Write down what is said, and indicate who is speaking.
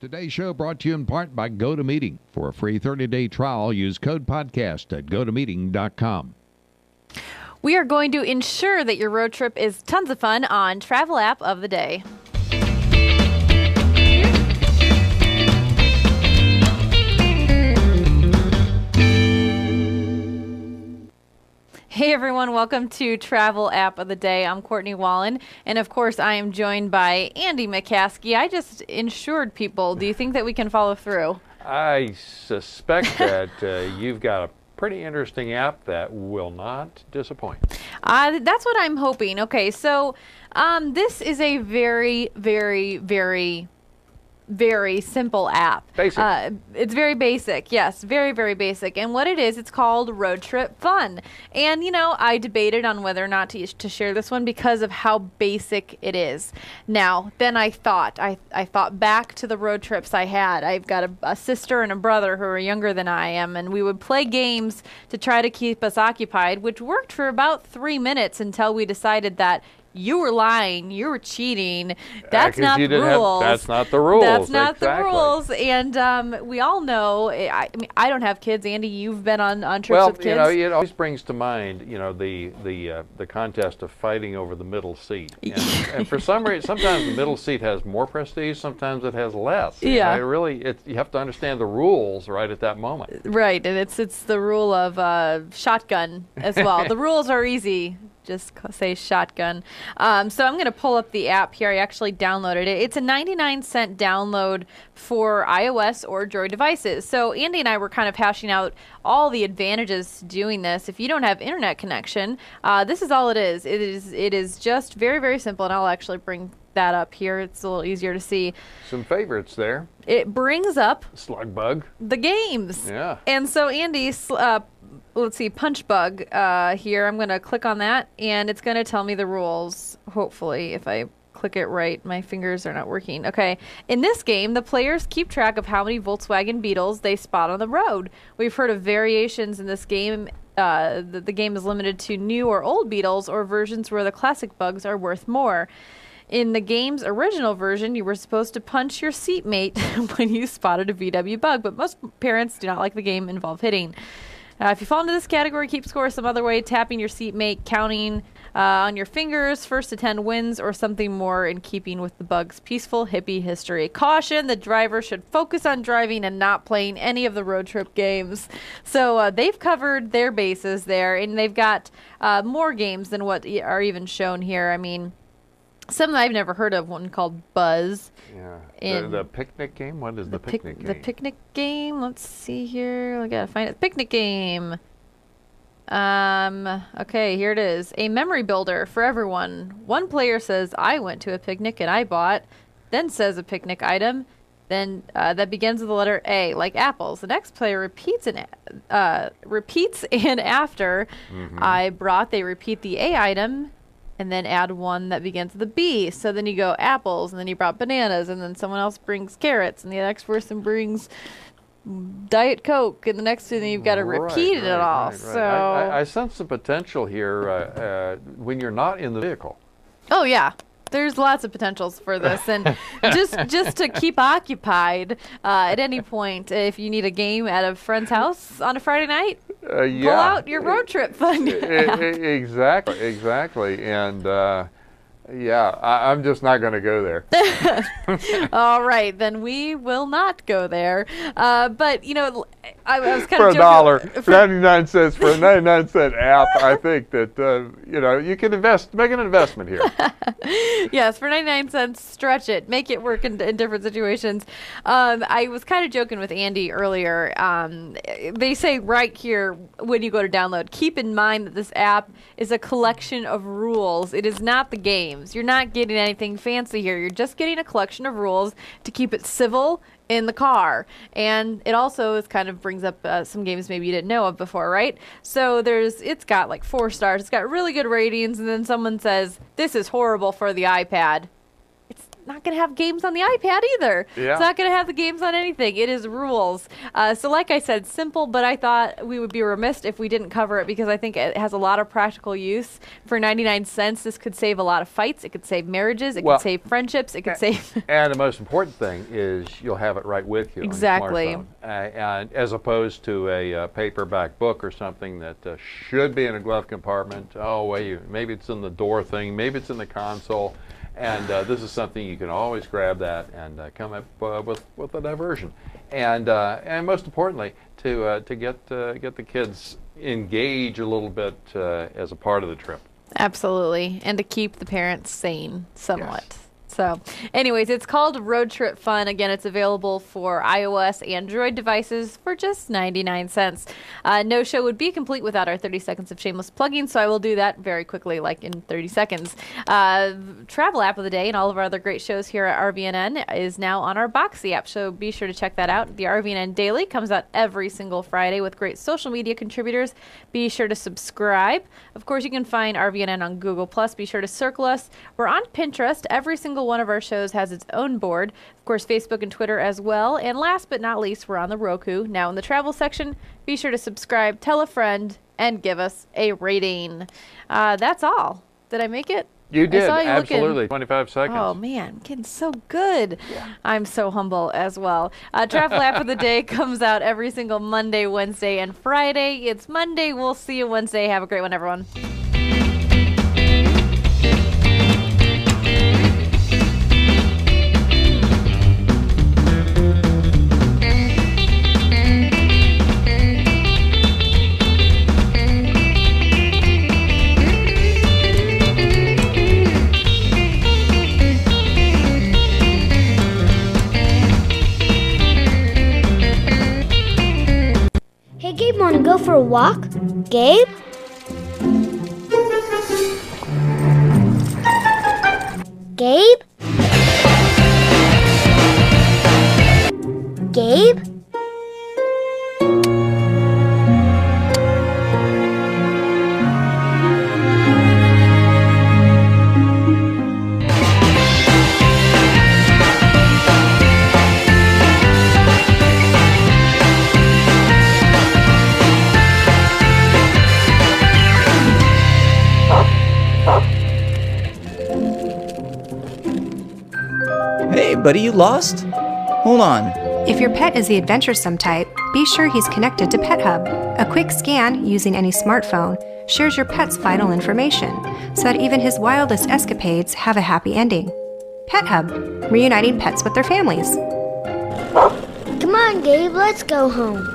Speaker 1: Today's show brought to you in part by GoToMeeting. For a free 30-day trial, use code podcast at gotomeeting.com.
Speaker 2: We are going to ensure that your road trip is tons of fun on Travel App of the Day. Hey everyone, welcome to Travel App of the Day. I'm Courtney Wallen, and of course I am joined by Andy McCaskey. I just insured people. Do you think that we can follow through?
Speaker 3: I suspect that you've got a pretty interesting app that will not disappoint.
Speaker 2: That's what I'm hoping. Okay, so this is a very, very, very simple app.
Speaker 3: Basic.
Speaker 2: It's very basic. Yes, very, very basic. And what it is, it's called Road Trip Fun. And, you know, I debated on whether or not to share this one because of how basic it is. Now, then I thought back to the road trips I had. I've got a sister and a brother who are younger than I am, and we would play games to try to keep us occupied, which worked for about 3 minutes until we decided that you were lying. You were cheating. That's not the rules.
Speaker 3: That's not the rules.
Speaker 2: That's not
Speaker 3: exactly.
Speaker 2: the rules. And we all know. I mean, I don't have kids. Andy, you've been on trips with kids.
Speaker 3: Well, you know, it always brings to mind, you know, the contest of fighting over the middle seat. And for some reason, sometimes the middle seat has more prestige. Sometimes it has less.
Speaker 2: Yeah.
Speaker 3: You have to understand the rules right at that moment.
Speaker 2: Right, and it's the rule of shotgun as well. The rules are easy. Just say shotgun. So I'm going to pull up the app here. I actually downloaded it. It's a 99-cent download for iOS or Android devices. So Andy and I were kind of hashing out all the advantages to doing this. If you don't have internet connection, this is all it is. It is just very, very simple, and I'll actually bring that up here. It's a little easier to see.
Speaker 3: Some favorites there.
Speaker 2: It brings up
Speaker 3: Slug Bug.
Speaker 2: The games.
Speaker 3: Yeah.
Speaker 2: And so Andy, let's see, Punch Bug here. I'm going to click on that, and it's going to tell me the rules, hopefully, if I click it right. My fingers are not working. Okay. In this game, the players keep track of how many Volkswagen Beetles they spot on the road. We've heard of variations in this game. The game is limited to new or old Beetles or versions where the classic bugs are worth more. In the game's original version, you were supposed to punch your seatmate when you spotted a VW bug, but most parents do not like the game involve hitting. If you fall into this category, keep score some other way, tapping your seatmate, counting on your fingers, first to 10 wins, or something more in keeping with the bug's peaceful hippie history. Caution, the driver should focus on driving and not playing any of the road trip games. So they've covered their bases there, and they've got more games than what are even shown here. I mean, some that I've never heard of, one called Buzz.
Speaker 3: Yeah. The picnic game? What is the picnic game?
Speaker 2: The picnic game? Let's see here. I gotta find it. Picnic game. Okay, here it is. A memory builder for everyone. One player says, I went to a picnic and I bought, then says a picnic item, then that begins with the letter A, like apples. The next player repeats and after I brought, they repeat the A item, and then add one that begins with a B. So then you go apples, and then you brought bananas, and then someone else brings carrots, and the next person brings Diet Coke, and the next thing you've got to repeat it all.
Speaker 3: Right.
Speaker 2: So
Speaker 3: I sense the potential here when you're not in the vehicle.
Speaker 2: Oh yeah. There's lots of potentials for this, and just to keep occupied at any point. If you need a game at a friend's house on a Friday night, pull out your road trip fun.
Speaker 3: Exactly, and I'm just not going to go there.
Speaker 2: All right, then we will not go there. But you know, I was kind of
Speaker 3: joking. For $0.99 for a 99-cent app, I think that you know, you can make an investment here.
Speaker 2: Yes, for 99 cents, stretch it, make it work in different situations. I was kind of joking with Andy earlier. They say right here when you go to download, keep in mind that this app is a collection of rules. It is not the games. You're not getting anything fancy here. You're just getting a collection of rules to keep it civil in the car. And it also kind of brings up some games maybe you didn't know of before, right? So it's got like 4 stars. It's got really good ratings, and then someone says, this is horrible for the iPad. not going to have games on the iPad either.
Speaker 3: Yeah.
Speaker 2: It's not going to have the games on anything. It is rules. So like I said, simple, but I thought we would be remiss if we didn't cover it because I think it has a lot of practical use. For 99 cents, this could save a lot of fights. It could save marriages. It could save friendships. It could save...
Speaker 3: And the most important thing is you'll have it right with you.
Speaker 2: Exactly.
Speaker 3: On your smartphone, as opposed to a paperback book or something that should be in a glove compartment. Oh, wait, maybe it's in the door thing. Maybe it's in the console. And this is something you can always grab that and come up with a diversion. And most importantly, to get the kids engaged a little bit as a part of the trip.
Speaker 2: Absolutely. And to keep the parents sane somewhat.
Speaker 3: Yes.
Speaker 2: So anyways, it's called Road Trip Fun. Again, it's available for iOS, Android devices for just 99 cents. No show would be complete without our 30 seconds of shameless plugging, so I will do that very quickly, like in 30 seconds. Travel app of the day and all of our other great shows here at RVNN is now on our Boxee app, so be sure to check that out. The RVNN Daily comes out every single Friday with great social media contributors. Be sure to subscribe. Of course, you can find RVNN on Google+. Be sure to circle us. We're on Pinterest. Every single one of our shows has its own board. Of course, Facebook and Twitter as well. And last but not least, we're on the Roku. Now in the travel section, be sure to subscribe, tell a friend, and give us a rating. That's all. Did I make it?
Speaker 3: You did,
Speaker 2: absolutely.
Speaker 3: Looking. 25 seconds.
Speaker 2: Oh, man, I'm getting so good. Yeah. I'm so humble as well. Travel app of the day comes out every single Monday, Wednesday, and Friday. It's Monday. We'll see you Wednesday. Have a great one, everyone.
Speaker 4: Hey, Gabe, wanna go for a walk? Gabe? Gabe? Gabe?
Speaker 5: Hey, buddy, you lost? Hold on.
Speaker 6: If your pet is the adventuresome type, be sure he's connected to Pet Hub. A quick scan using any smartphone shares your pet's vital information so that even his wildest escapades have a happy ending. Pet Hub, reuniting pets with their families.
Speaker 4: Come on, Gabe, let's go home.